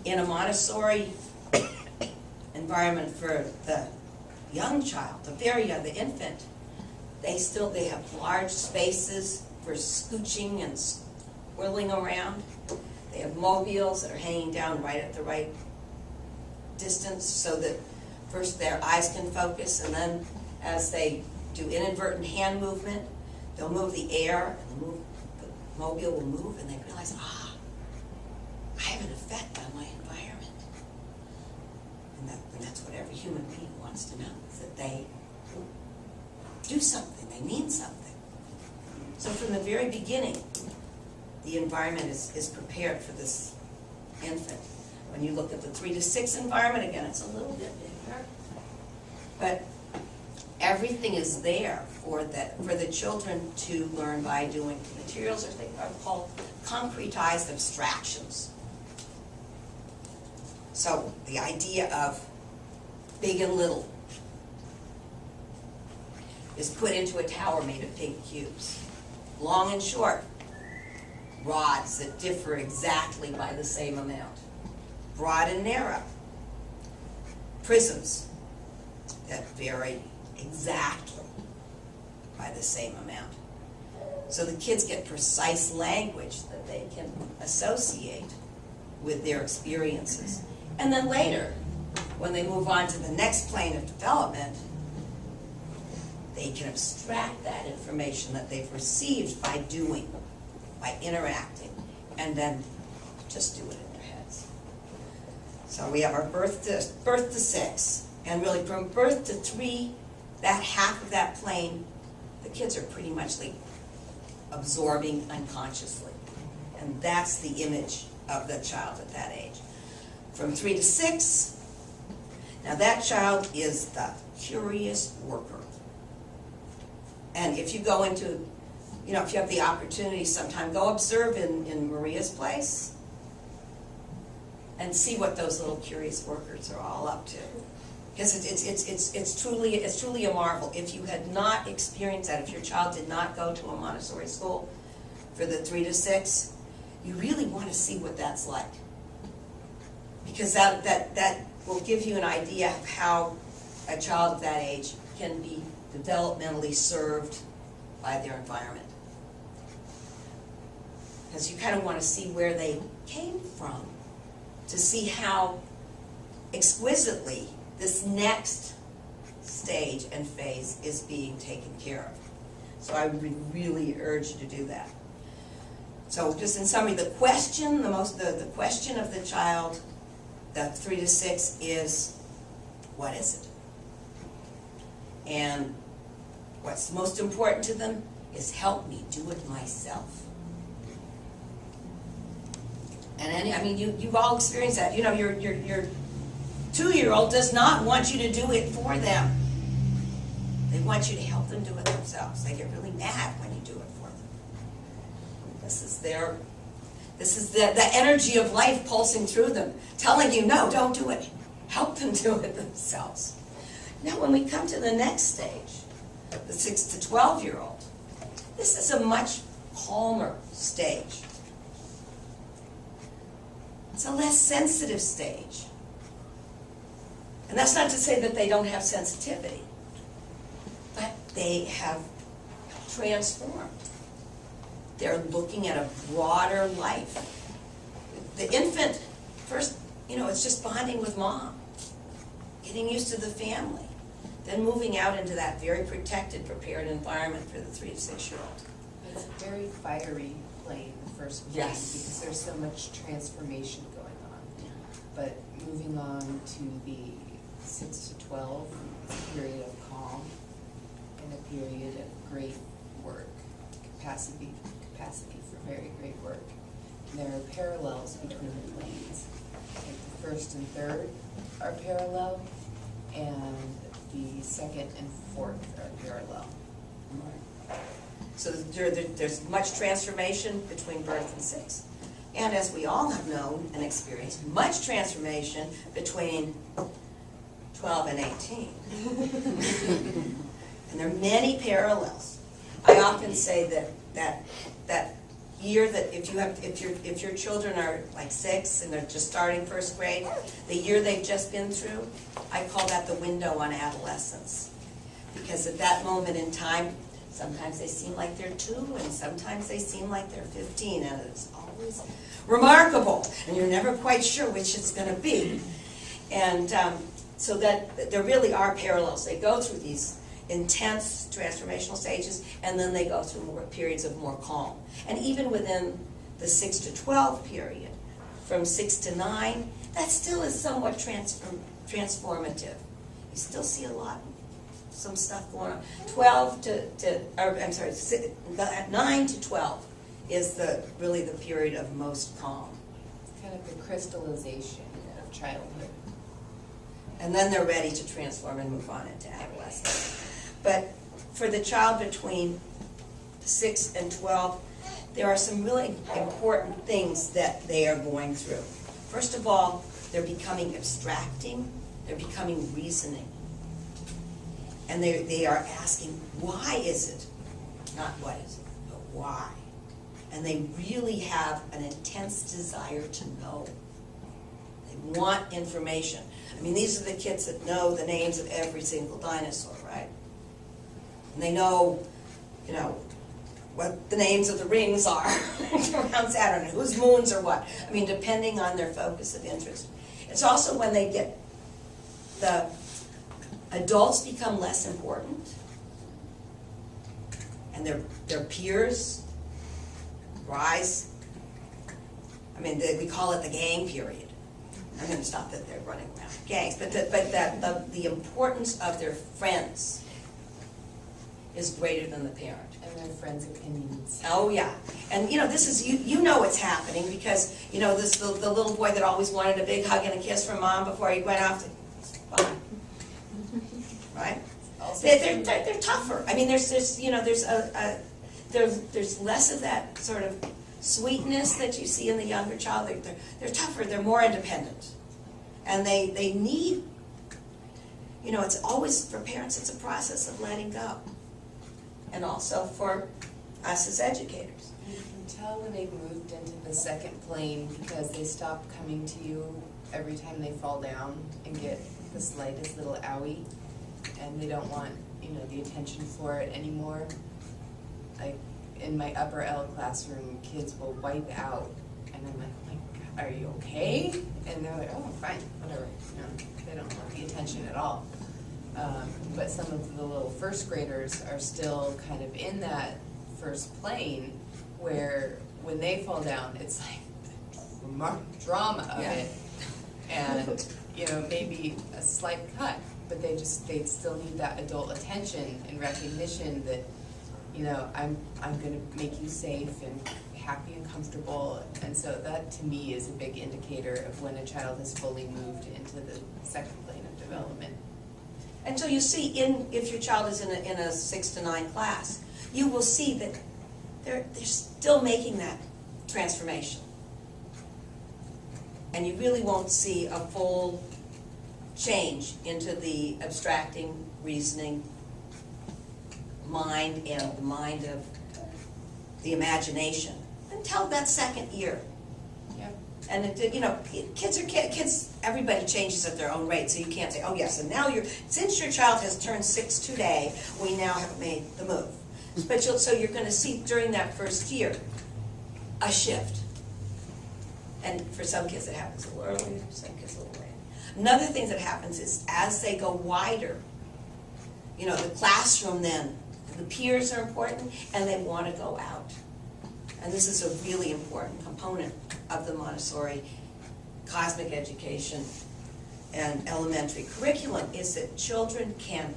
in a Montessori environment for the young child, the very young, the infant, they have large spaces for scooching and swirling around. They have mobiles that are hanging down right at the right distance so that first their eyes can focus, and then as they do inadvertent hand movement, they'll move the air, and the mobile will move, and they realize, I have an effect on my environment. And that's what every human being wants to know, is that they do something, they mean something. So from the very beginning, the environment is prepared for this infant. When you look at the 3 to 6 environment, again, it's a little bit bigger. But everything is there for the children to learn by doing. The materials are called concretized abstractions. So the idea of big and little is put into a tower made of pink cubes. Long and short, rods that differ exactly by the same amount. Broad and narrow, prisms that vary exactly by the same amount. So the kids get precise language that they can associate with their experiences. And then later, when they move on to the next plane of development, they can abstract that information that they've received by doing, by interacting, and then just do it in their heads. So we have our birth to 6, and really from birth to 3, that half of that plane, the kids are pretty much like absorbing unconsciously. And that's the image of the child at that age. From 3 to 6, now that child is the curious worker. And if you go into, if you have the opportunity sometime, go observe in Maria's place and see what those little curious workers are all up to. Because it's truly a marvel. If you had not experienced that, if your child did not go to a Montessori school for the 3 to 6, you really want to see what that's like. Because that will give you an idea of how a child of that age can be developmentally served by their environment. Because you kind of want to see where they came from, to see how exquisitely this next stage and phase is being taken care of. So I would really urge you to do that. So just in summary, the question of the child, the 3 to 6, is, what is it? And what's most important to them is, help me do it myself. And you've all experienced that. Your 2-year-old does not want you to do it for them. They want you to help them do it themselves. They get really mad when you do it for them. This is the energy of life pulsing through them, telling you, no, don't do it. Help them do it themselves. Now when we come to the next stage, the 6 to 12-year-old, this is a much calmer stage. It's a less sensitive stage. And that's not to say that they don't have sensitivity, but they have transformed. They're looking at a broader life. The infant, first, it's just bonding with mom, getting used to the family, then moving out into that very protected, prepared environment for the 3 to 6-year-old. It's a very fiery plane, the first plane, Yes. because there's so much transformation going on. But moving on to the 6 to 12, it's a period of calm and a period of great work, capacity for very great work. And there are parallels between the planes. Like the first and third are parallel, and the second and fourth are parallel. So there's much transformation between birth and 6. And as we all have known and experienced, much transformation between 12 and 18. And there are many parallels. I often say that year that if your children are like 6 and they're just starting first grade, the year they've just been through, I call that the window on adolescence. Because at that moment in time, sometimes they seem like they're 2 and sometimes they seem like they're 15, and it's always remarkable, and you're never quite sure which it's going to be. And so that there really are parallels. They go through these intense transformational stages, and then they go through more periods of more calm. And even within the 6 to 12 period, from 6 to 9, that still is somewhat transformative. You still see a lot, some stuff going on. 9 to 12 is really the period of most calm. Kind of the crystallization of childhood. And then they're ready to transform and move on into adolescence. But for the child between 6 and 12, there are some really important things that they are going through. First of all, they're becoming abstracting, they're becoming reasoning. And they are asking, why is it? Not what is it, but why? And they really have an intense desire to know. They want information. I mean, these are the kids that know the names of every single dinosaur, right? And they know, what the names of the rings are around Saturn, whose moons are what. I mean, depending on their focus of interest. It's also when they get, the adults become less important, and their peers rise. I mean, we call it the gang period. I mean, it's not that they're running around gangs, but the importance of their friends is greater than the parent. And their friends' opinions. Oh yeah, and this is you know what's happening because this the little boy that always wanted a big hug and a kiss from mom before he went off to fine, right? They're tougher. I mean, there's less of that sort of sweetness that you see in the younger child. They're tougher. They're more independent, and they need. It's always for parents. It's a process of letting go. And also for us as educators. You can tell when they've moved into the second plane because they stop coming to you every time they fall down and get the slightest little owie, and they don't want, the attention for it anymore. Like in my upper L classroom, kids will wipe out, and I'm like, oh my God, are you okay? And they're like, oh, I'm fine, whatever. They don't want the attention at all. But some of the little first graders are still kind of in that first plane where when they fall down, it's like the drama of it. And, maybe a slight cut, but they still need that adult attention and recognition that, I'm going to make you safe and happy and comfortable. And so that to me is a big indicator of when a child has fully moved into the second plane of development. And so you see, if your child is in a 6 to 9 class, you will see that they're still making that transformation. And you really won't see a full change into the abstracting, reasoning mind and the mind of the imagination until that second year. And kids are kids. Everybody changes at their own rate, so you can't say, "Oh yes." And now since your child has turned 6 today, we now have made the move. But so you're going to see during that first year a shift. And for some kids it happens a little earlier, for some kids a little later. Another thing that happens is as they go wider, the classroom then, the peers are important, and they want to go out. And this is a really important component of the Montessori cosmic education and elementary curriculum, is that children can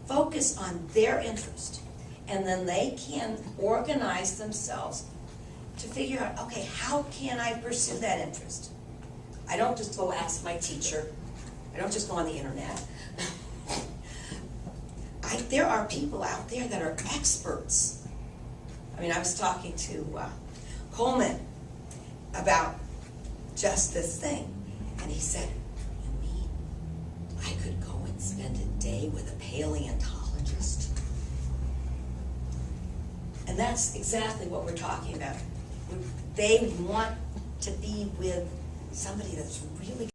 focus on their interest, and then they can organize themselves to figure out, okay, how can I pursue that interest? I don't just go ask my teacher. I don't just go on the internet. There are people out there that are experts. I mean, I was talking to Coleman about just this thing, and he said, "You mean I could go and spend a day with a paleontologist?" And that's exactly what we're talking about. They want to be with somebody that's really